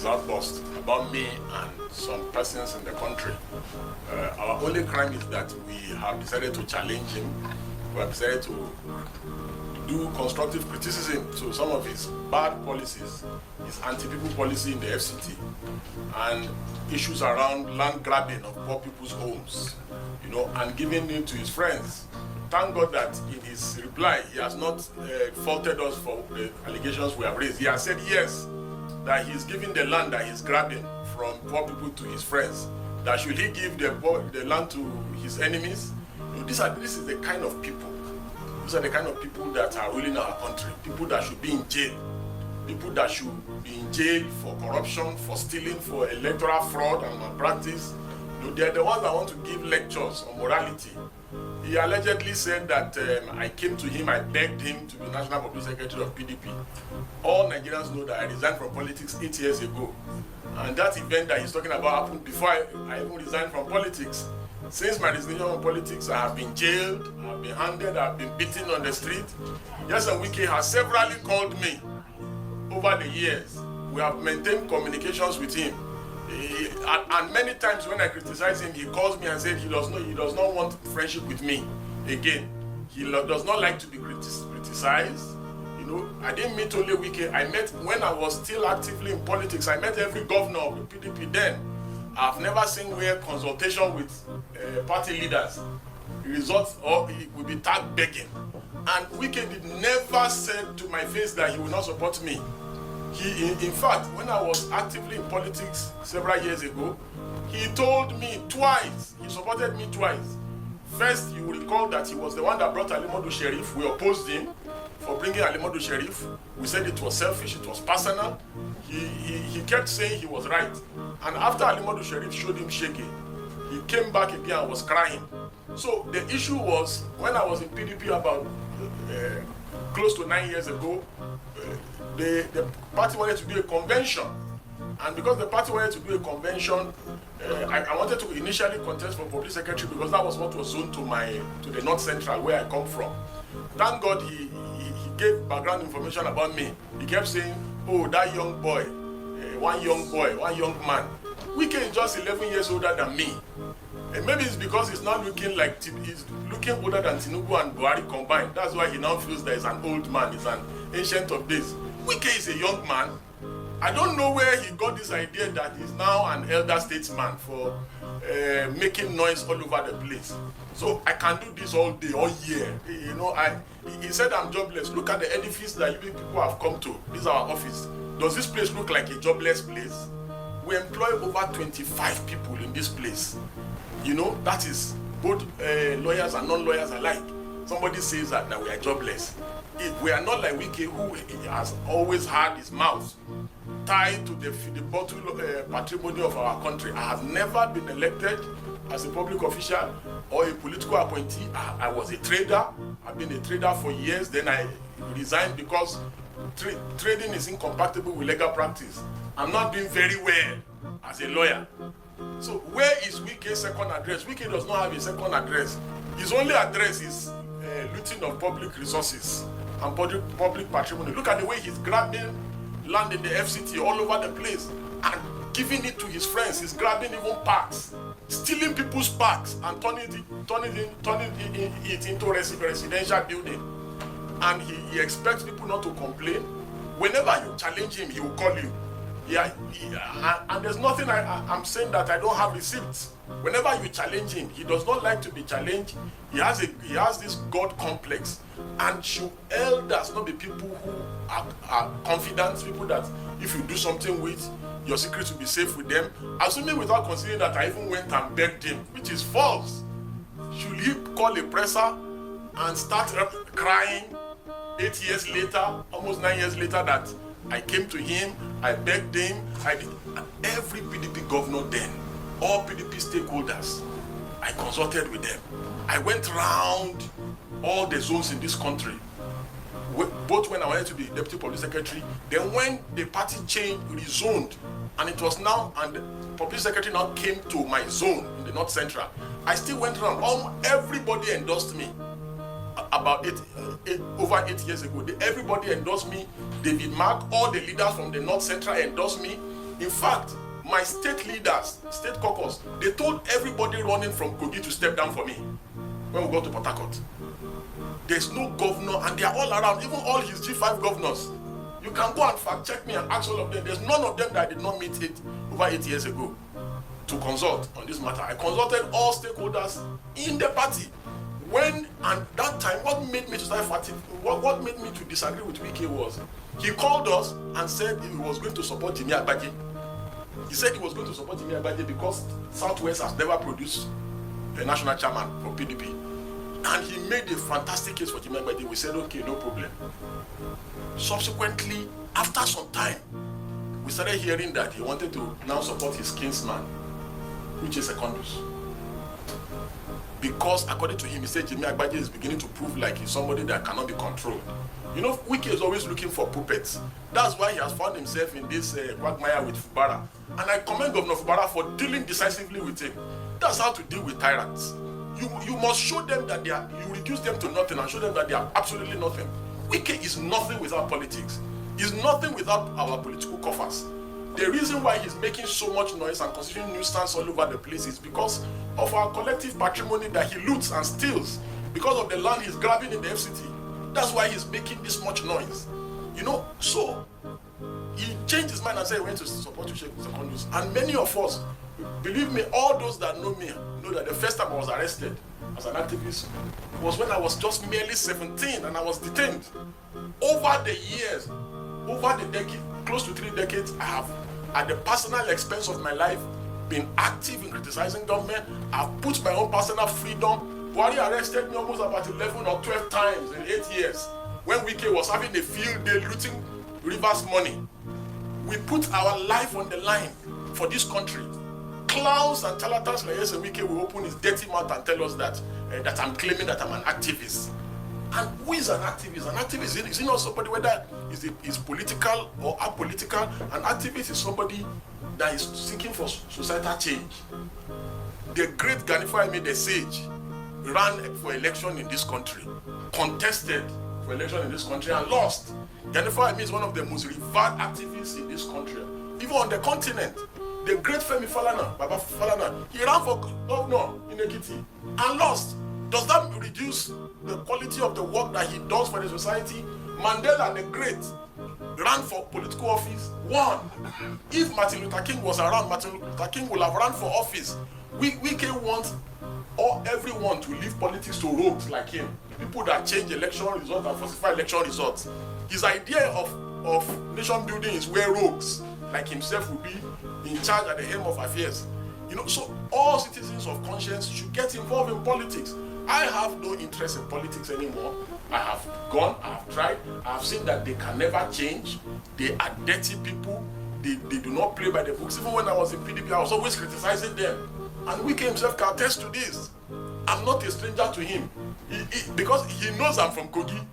his outburst about me and some persons in the country. Our only crime is that we have decided to challenge him. We have decided to do constructive criticism to some of his bad policies, his anti-people policy in the FCT, and issues around land grabbing of poor people's homes, and giving it to his friends. Thank God that in his reply, he has not faulted us for the allegations we have raised. He has said yes, that he's giving the land that he's grabbing from poor people to his friends. That should he give the land to his enemies? This is the kind of people. These are the kind of people that are ruling our country. People that should be in jail. People that should be in jail for corruption, for stealing, for electoral fraud and malpractice. They're the ones that want to give lectures on morality. He allegedly said that I came to him, I begged him to be National Public Secretary of PDP. All Nigerians know that I resigned from politics 8 years ago. And that event that he's talking about happened before I even resigned from politics. Since my resignation from politics, I have been jailed, I have been handed, I have been beaten on the street. Yes, and Wike has severally called me over the years. We have maintained communications with him. And many times when I criticize him, he calls me and says he does not want friendship with me again. He does not like to be criticized. I didn't meet only Wike. I met when I was still actively in politics. I met every governor of the PDP then. I've never seen where consultation with party leaders results or he will be tagged begging. And Wike did never said to my face that he will not support me. In fact, when I was actively in politics several years ago, he told me twice, he supported me twice. First, you will recall that he was the one that brought Alimodu Sheriff. We opposed him for bringing Alimodu Sheriff. We said it was selfish, it was personal. He kept saying he was right. And after Alimodu Sheriff showed him shaking, he came back again and was crying. So the issue was, when I was in PDP about close to 9 years ago, the party wanted to do a convention. And because the party wanted to do a convention, I wanted to initially contest for public secretary because that was what was zoned to the North Central where I come from. Thank God he gave background information about me. He kept saying, oh, that young boy, one young man. Wike is just 11 years older than me. And maybe it's because he's not looking like, he's looking older than Tinubu and Buhari combined. That's why he now feels that he's an old man, he's an ancient of days. Wike is a young man. I don't know where he got this idea that he's now an elder statesman for making noise all over the place. So I can do this all day, all year. He said I'm jobless. Look at the edifice that you people have come to. This is our office. Does this place look like a jobless place? We employ over 25 people in this place. That is both lawyers and non-lawyers alike. Somebody says that we are jobless. We are not like Wike, who has always had his mouth tied to the bottle patrimony of our country. I have never been elected as a public official or a political appointee. I was a trader. I've been a trader for years. Then I resigned because trading is incompatible with legal practice. I'm not doing very well as a lawyer. So where is Wike's second address? Wike does not have a second address. His only address is looting of public resources and public patrimony. Look at the way he's grabbing land in the FCT all over the place and giving it to his friends. He's grabbing even parks, stealing people's parks and turning it into a residential building. And he expects people not to complain. Whenever you challenge him, he will call you. And there's nothing I'm saying that I don't have receipts. Whenever you challenge him, he does not like to be challenged. He has this God complex. And should elders not be people who are confident, people that if you do something with, your secret will be safe with them, assuming without considering that I even went and begged him, which is false. Should he call a presser and start crying 8 years later, almost 9 years later, that I came to him, I begged him, every PDP governor then, all PDP stakeholders, I consulted with them. I went round all the zones in this country, both when I wanted to be deputy public secretary, then when the party changed, rezoned, and it was now, and the public secretary now came to my zone in the North Central. I still went around, everybody endorsed me. About over 8 years ago, everybody endorsed me. David Mark, all the leaders from the North Central endorsed me. In fact, my state leaders, state caucus, they told everybody running from Kogi to step down for me when we got to Port Harcourt. There's no governor, and they are all around, even all his G5 governors. You can go and fact check me and ask all of them. There's none of them that I did not meet over 8 years ago to consult on this matter. I consulted all stakeholders in the party. And that time, what made me to start fighting, what made me to disagree with Wike was, he called us and said he was going to support Jimmy Agbaje. He said he was going to support Jimmy Agbaje because Southwest has never produced a national chairman for PDP. And he made a fantastic case for Jimmy Agbaje. We said, okay, no problem. Subsequently, after some time, we started hearing that he wanted to now support his kinsman, which is Secondus. Because according to him, he said Jimmy Agbaje is beginning to prove like he's somebody that cannot be controlled. You know, Wike is always looking for puppets. That's why he has found himself in this quagmire with Fubara. And I commend Governor Fubara for dealing decisively with him. That's how to deal with tyrants. You must show them that you reduce them to nothing and show them that they are absolutely nothing. Wike is nothing without politics. He's nothing without our political coffers. The reason why he's making so much noise and constituting nuisance all over the place is because of our collective patrimony that he loots and steals, because of the land he's grabbing in the FCT. That's why he's making this much noise. You know, so he changed his mind and said he went to support Sheikh Secondus. And many of us, believe me, all those that know me know that the first time I was arrested as an activist was when I was just merely 17 and I was detained. Over the years, over the decade, close to 3 decades, I have, at the personal expense of my life, been active in criticizing government. I've put my own personal freedom. Buhari arrested me almost about 11 or 12 times in 8 years. When Wike was having a field day looting Rivers money. We put our life on the line for this country. Clowns and charlatans like Wike will open his dirty mouth and tell us that I'm claiming that I'm an activist. And who is an activist? An activist is not somebody, whether is political or apolitical. An activist is somebody that is seeking for societal change. The great Ganifa the Sage ran for election in this country, contested for election in this country and lost. Ganifa is one of the most revered activists in this country, even on the continent. The great Femi Falana, Baba Falana, he ran for governor in Ekiti and lost. Does that reduce the quality of the work that he does for the society? Mandela the Great ran for political office, won. If Martin Luther King was around, Martin Luther King would have run for office. We can want everyone to leave politics to rogues like him, people that change election results and falsify election results. His idea of nation building is where rogues like himself will be in charge at the helm of affairs. You know, so all citizens of conscience should get involved in politics. I have no interest in politics anymore. I have gone, I have tried, I have seen that they can never change. They are dirty people. They do not play by the books. Even when I was in PDP, I was always criticizing them. And Wike himself can attest to this. I'm not a stranger to him. Because he knows I'm from Kogi.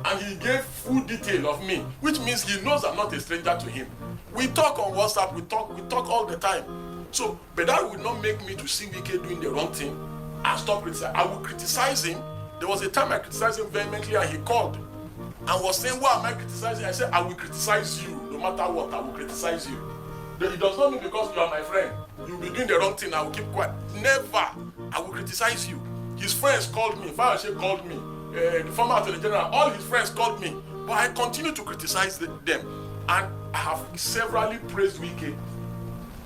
And he gave full detail of me, which means he knows I'm not a stranger to him. We talk on WhatsApp, we talk all the time. So, but that would not make me to see Wike doing the wrong thing and stop criticizing. I will criticize him. There was a time I criticized him vehemently and he called and was saying, why am I criticizing? I said, I will criticize you. No matter what, I will criticize you. It does not mean because you are my friend, you'll be doing the wrong thing, I will keep quiet. Never. I will criticize you. His friends called me, Fayose called me, the former Attorney General, all his friends called me. But I continue to criticize them. And I have severally praised Wike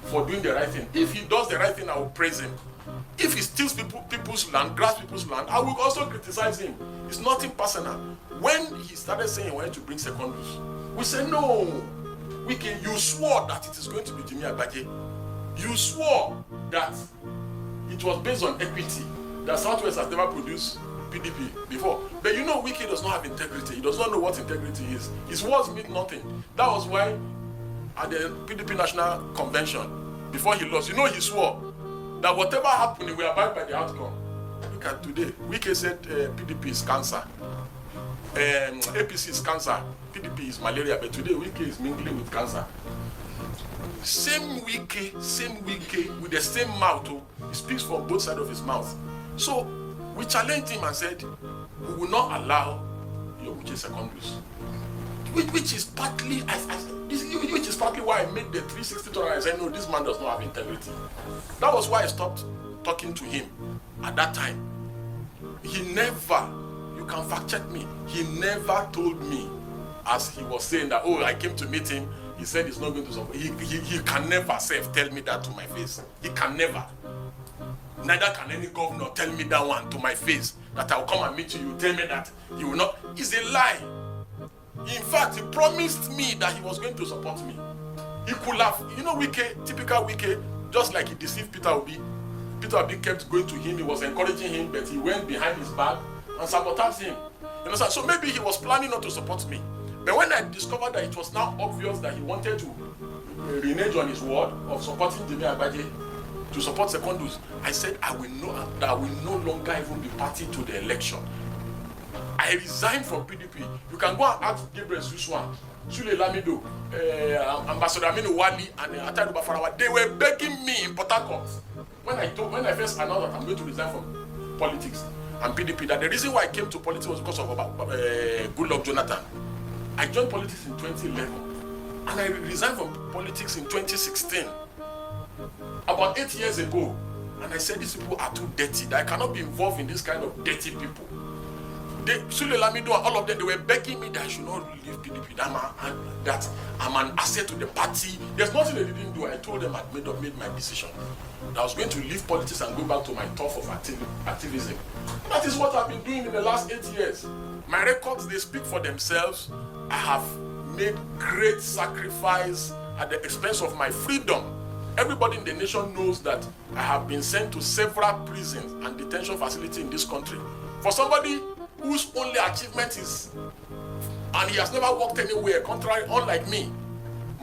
for doing the right thing. If he does the right thing, I will praise him. If he steals people's land, grabs people's land, I will also criticize him. It's nothing personal. When he started saying he wanted to bring Secondus, we said, no, Wike, you swore that it is going to be Jimmy Agbaje. You swore that it was based on equity, that Southwest has never produced PDP before. But you know, Wike does not have integrity. He does not know what integrity is. His words mean nothing. That was why at the PDP National Convention, before he lost, you know, he swore that whatever happened, he will abide by the outcome. Look at today. Wike said PDP is cancer. APC is cancer. PDP is malaria. But today, Wike is mingling with cancer. Same Wike with the same mouth. He speaks from both sides of his mouth. So we challenged him and said, we will not allow your Uche Secondus which is partly which is partly why I made the 360 turn and said, no, this man does not have integrity. That was why I stopped talking to him at that time. He never, you can fact check me, he never told me, as he was saying that, oh, I came to meet him, he said he's not going to support. He can never tell me that to my face. He can never. Neither can any governor tell me that one to my face, that I'll come and meet you. You tell me that he will not. It's a lie. In fact, he promised me that he was going to support me. He could have, Wike, typical Wike, just like he deceived Peter Obi. Peter Obi kept going to him, he was encouraging him, but he went behind his back and sabotaged him. So maybe he was planning not to support me. But when I discovered that it was now obvious that he wanted to renege on his word of supporting Jimmy Agbaje to support Secondus, I said I will no longer even be party to the election. I resigned from PDP. You can go and ask Gabriel Suswan, Sule Lamido, Ambassador Aminu Wali, and Atadu Bafarawa. They were begging me in Port Harcourt when I first announced that I'm going to resign from politics and PDP. That the reason why I came to politics was because of Goodluck Jonathan. I joined politics in 2011 and I resigned from politics in 2016. About 8 years ago, and I said these people are too dirty. That I cannot be involved in this kind of dirty people. Sule Lamido and all of them, they were begging me that I should not leave PDP, that I'm an asset to the party. There's nothing they didn't do. I told them I'd made my decision. I was going to leave politics and go back to my turf of activism. That is what I've been doing in the last 8 years. My records, they speak for themselves. I have made great sacrifice at the expense of my freedom. Everybody in the nation knows that I have been sent to several prisons and detention facilities in this country. For somebody whose only achievement is, and he has never worked anywhere, contrary, unlike me,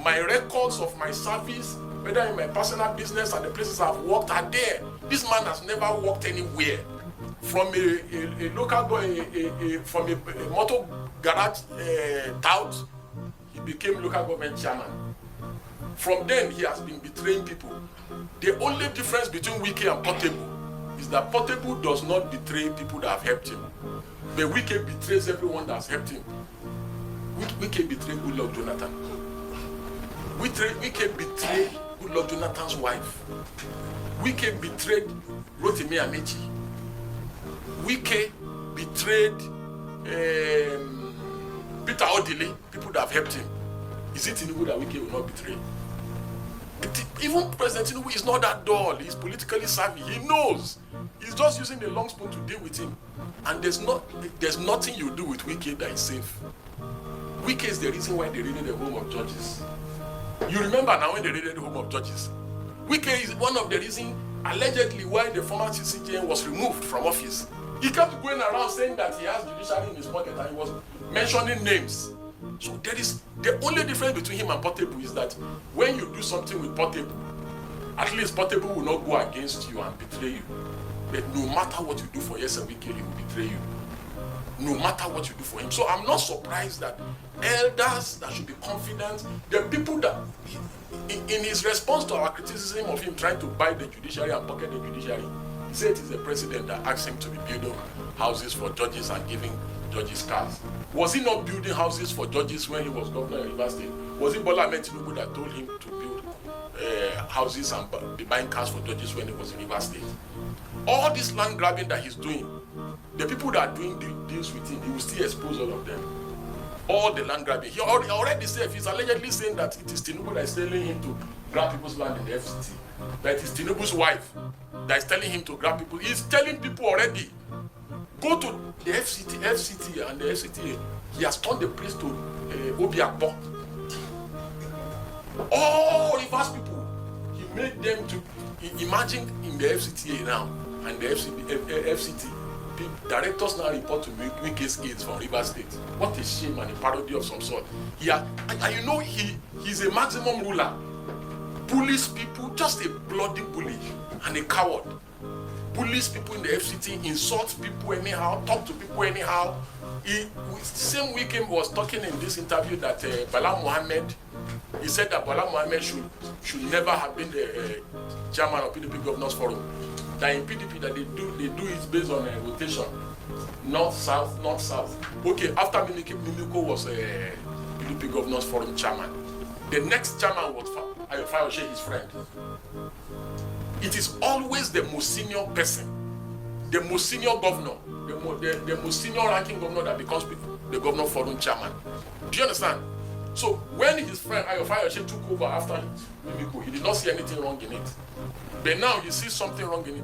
my records of my service, whether in my personal business and the places I've worked, are there. This man has never worked anywhere. From a local, from a motor garage tout, he became local government chairman. From then, he has been betraying people. The only difference between Wike and Portable is that Portable does not betray people that have helped him. But Wike betrays everyone that has helped him. Wike betrayed Goodluck Jonathan. Wike betrayed Goodluck Jonathan's wife. Wike betrayed Rotimi Amechi. Wike betrayed Peter Odile, people that have helped him. Is it Tinubu that Wike will not betray? Even President Tinubu is not that dull. He's politically savvy. He knows. He's just using the long spoon to deal with him. And there's nothing you do with Wike that is safe. Wike is the reason why they raided the home of judges. You remember now when they raided the home of judges? Wike is one of the reasons, allegedly, why the former CCJN was removed from office. He kept going around saying that he has judiciary in his pocket and he was mentioning names. So there is the only difference between him and Portable is that when you do something with Portable, at least Portable will not go against you and betray you. But no matter what you do for Yese Wike, he will betray you. No matter what you do for him. So I'm not surprised that elders that should be confident, the people that, in his response to our criticism of him trying to buy the judiciary and pocket the judiciary, he said it is the president that asked him to be building houses for judges and giving judges cars. Was he not building houses for judges when he was governor of Rivers State? Was it Bola Ahmed Tinubu that told him to build houses and be buying cars for judges when he was in Rivers State? All this land grabbing that he's doing, the people that are doing deals with him, he will still expose all of them. All the land grabbing. He already said, he's allegedly saying that it is Tinubu that is telling him to grab people's land in the FCT. That it is Tinubu's wife that is telling him to grab people. He's telling people already, go to the FCT and the FCTA. He has turned the place to Obiakpo. All Rivers people, he made them to imagine in the FCTA now and the FCT. Directors now report to Wike's aides from Rivers State. What a shame and a parody of some sort. He's a maximum ruler. Bullies people, just a bloody bully and a coward. Bullies people in the FCT, insults people anyhow, talk to people anyhow. Same weekend was talking in this interview that Bala Mohammed, he said that Bala Mohammed should never have been the chairman of PDP Governors Forum. That in PDP that they do it based on a rotation, north south. Okay, after Mimiko was PDP Governors Forum chairman. The next chairman was Fayose, his friend. It is always the most senior person, the most senior governor, the most senior ranking governor that becomes the Governor Forum chairman. Do you understand? So when his friend Fayose took over after Mimiko, he did not see anything wrong in it. But now he sees something wrong in it.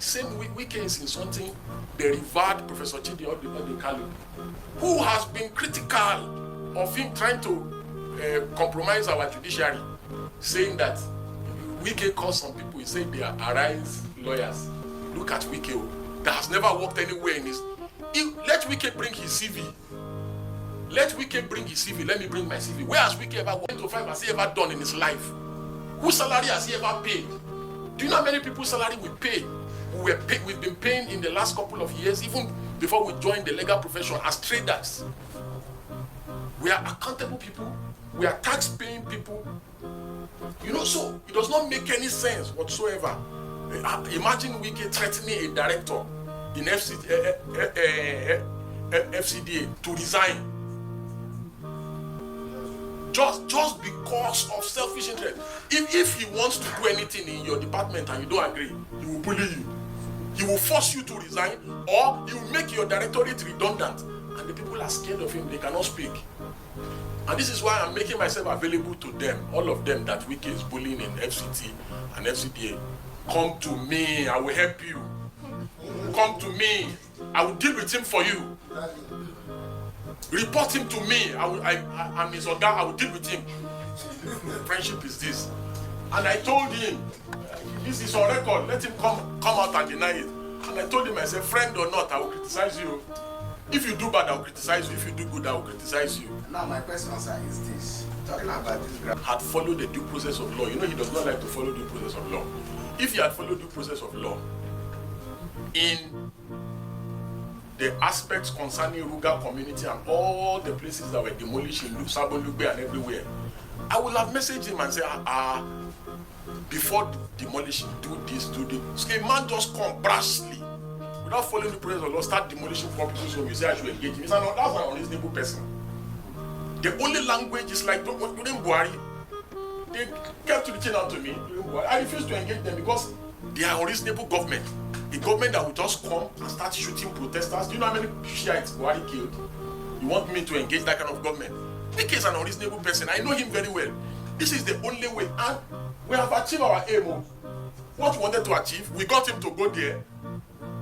Same Wike is insulting the revered Professor Chidi Odekalu, who has been critical of him trying to compromise our judiciary, saying that Wike calls some people, he said they are Arise lawyers. Look at Wike, that has never worked anywhere in his... Let Wike bring his CV. Let Wike bring his CV. Let me bring my CV. Where has Wike ever 1 to 5 has he ever done in his life? Whose salary has he ever paid? Do you know how many people's salary we pay? We've been paying in the last couple of years, even before we joined the legal profession as traders. We are accountable people. We are tax-paying people. You know, so it does not make any sense whatsoever. Imagine Wike threatening a director in FCDA to resign. Just because of selfish interest. If he wants to do anything in your department and you don't agree, he will bully you. He will force you to resign, or he will make your directorate redundant. And the people are scared of him, they cannot speak. And this is why I'm making myself available to them, all of them that Wike is bullying in FCT and FCDA. Come to me, I will help you. Come to me, I will deal with him for you. Report him to me, I'm his organ, I will deal with him. Friendship is this. And I told him, this is on record, let him come out and deny it. And I told him, I said, friend or not, I will criticize you. If you do bad, I will criticize you. If you do good, I will criticize you. Now my question, sir, is this. Talking about this had followed the due process of law. You know he does not like to follow due process of law. If he had followed due process of law in the aspects concerning Ruga community and all the places that were demolished in Sabonlugbe and everywhere, I would have messaged him and say, before demolishing, do this, do this. So a man just come brashly, without following the process of law, start demolishing poor people's homes. You say I should engage him. That's an unreasonable person. The only language is like during Buhari, they kept reaching out to me during Buhari. I refused to engage them because they are unreasonable government. A government that will just come and start shooting protesters. Do you know how many Shiites Buhari killed? You want me to engage that kind of government? Wike is an unreasonable person. I know him very well. This is the only way. And we have achieved our aim. What we wanted to achieve, we got him to go there.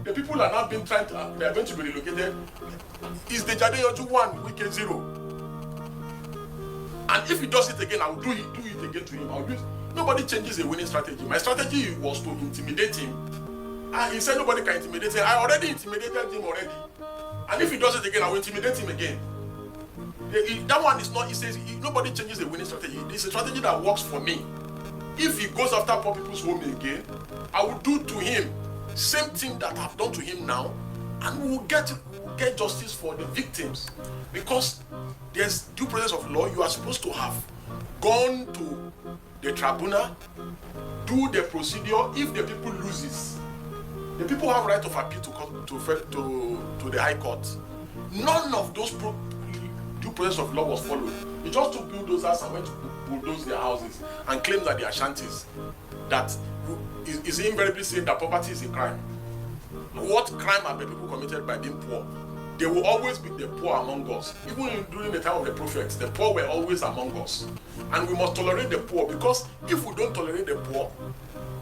The people are now being they are going to be relocated. Is the Deji Adeyanju 1, Wike 0. And if he does it again, I will do it again to him. Nobody changes a winning strategy. My strategy was to intimidate him. And he said nobody can intimidate him. I already intimidated him already. And if he does it again, I will intimidate him again. That one is not, he says, nobody changes a winning strategy. It's a strategy that works for me. If he goes after poor people's home again, I will do to him same thing that I've done to him now, and we will get justice for the victims. Because there's due process of law. You are supposed to have gone to the tribunal, do the procedure. If the people loses, the people have right of appeal to the High Court. None of those due process of law was followed. He just took bulldozers and went to bulldoze their houses and claimed that they are shanties. That is invariably said that poverty is a crime. What crime have the people committed by being poor? There will always be the poor among us. Even during the time of the prophets, the poor were always among us. And we must tolerate the poor, because if we don't tolerate the poor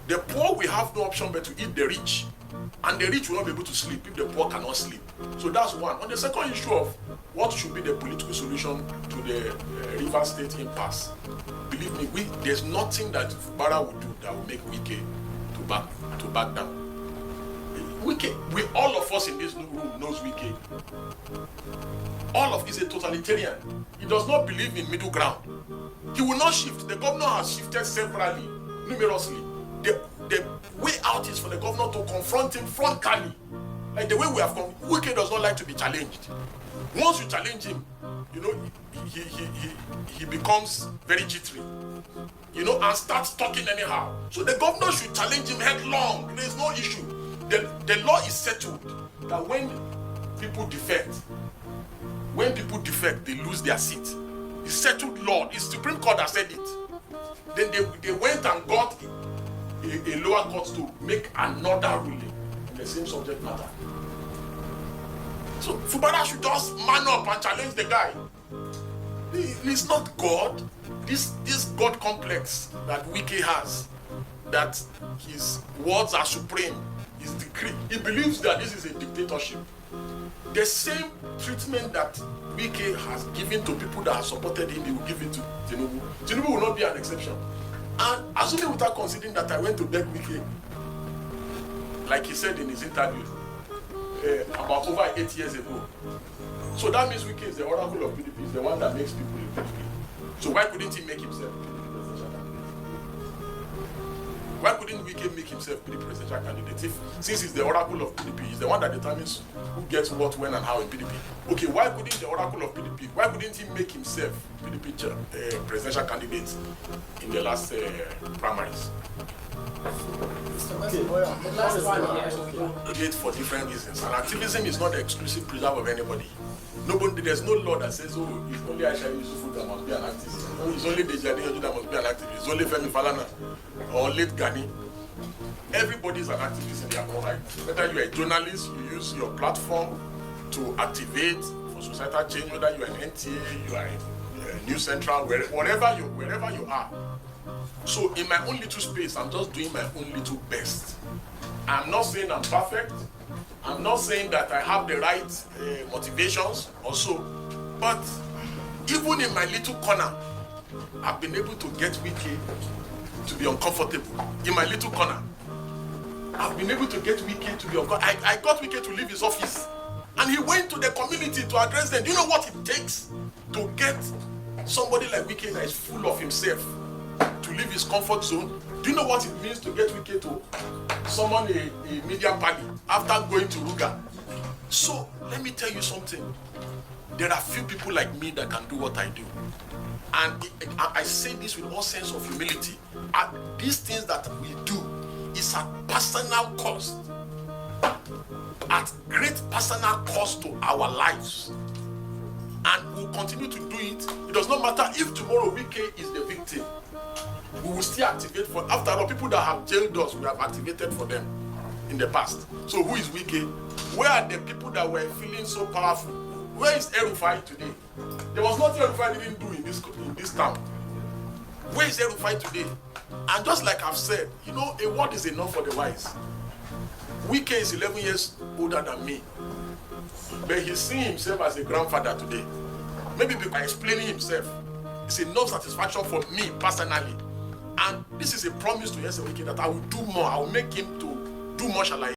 will have no option but to eat the rich. And the rich will not be able to sleep if the poor cannot sleep. So that's one. On the second issue of what should be the political solution to the River State impasse, believe me, there's nothing that Bara will do that will make Wike to back down. Wike, all of us in this room knows Wike. All of is a totalitarian. He does not believe in middle ground. He will not shift. The governor has shifted severally, numerously. The way out is for the governor to confront him frontally. Like the way we have come. Wike does not like to be challenged. Once you challenge him, you know, he becomes very jittery, you know, and starts talking anyhow. So the governor should challenge him headlong. There is no issue. The law is settled that when people defect, they lose their seat. the settled law. It's Supreme Court that said it. Then they went and got a lower court to make another ruling in the same subject matter. So Fubara should just man up and challenge the guy. He's not God. This God complex that Wike has, that his words are supreme, his decree. He believes that this is a dictatorship. The same treatment that Wike has given to people that have supported him, he will give it to Tinubu. Tinubu will not be an exception. And assuming without considering that I went to beg Wike, like he said in his interview, about over 8 years ago. So that means Wike is the oracle of PDP, is the one that makes people in PDP. So why couldn't he make himself PDP presidential candidate? Why couldn't Wike make himself PDP presidential candidate? Since he's the oracle of PDP, he's the one that determines who gets what, when, and how in PDP. Okay, why couldn't the oracle of PDP, why couldn't he make himself PDP presidential candidate in the last primaries? Okay. The last one here. For different reasons, and activism is not the exclusive preserve of anybody. Nobody, there's no law that says, oh, it's only Aisha Yusufu that must be an activist. It's only Deji Adeyanju that must be an activist. It's only Femi Falana or late Gani. Everybody is an activist in their own right. Whether you are a journalist, you use your platform to activate for societal change. Whether you are an NTA, you are a News Central, wherever you are. So in my own little space, I'm just doing my own little best. I'm not saying I'm perfect. I'm not saying that I have the right motivations also. But even in my little corner, I've been able to get Wike to be uncomfortable. In my little corner, I've been able to get Wike to be uncomfortable. I got Wike to leave his office. And he went to the community to address them. Do you know what it takes to get somebody like Wike that is full of himself to leave his comfort zone? Do you know what it means to get Wike to summon a media party after going to Ruga? So let me tell you something. There are few people like me that can do what I do. And I say this with all sense of humility. These things that we do is at personal cost. At great personal cost to our lives. And we'll continue to do it. It does not matter if tomorrow Wike is the victim. We will still activate for, after all, people that have jailed us, we have activated for them in the past. So who is Wike? Where are the people that were feeling so powerful? Where is El-Rufai today? There was nothing El-Rufai didn't do in this town. Where is El-Rufai today? And just like I've said, you know, a word is enough for the wise. Wike is 11 years older than me. But he's seeing himself as a grandfather today. Maybe by explaining himself, it's enough satisfaction for me personally. And this is a promise to Yese Wike that I will do more. I will make him to do more, shall I?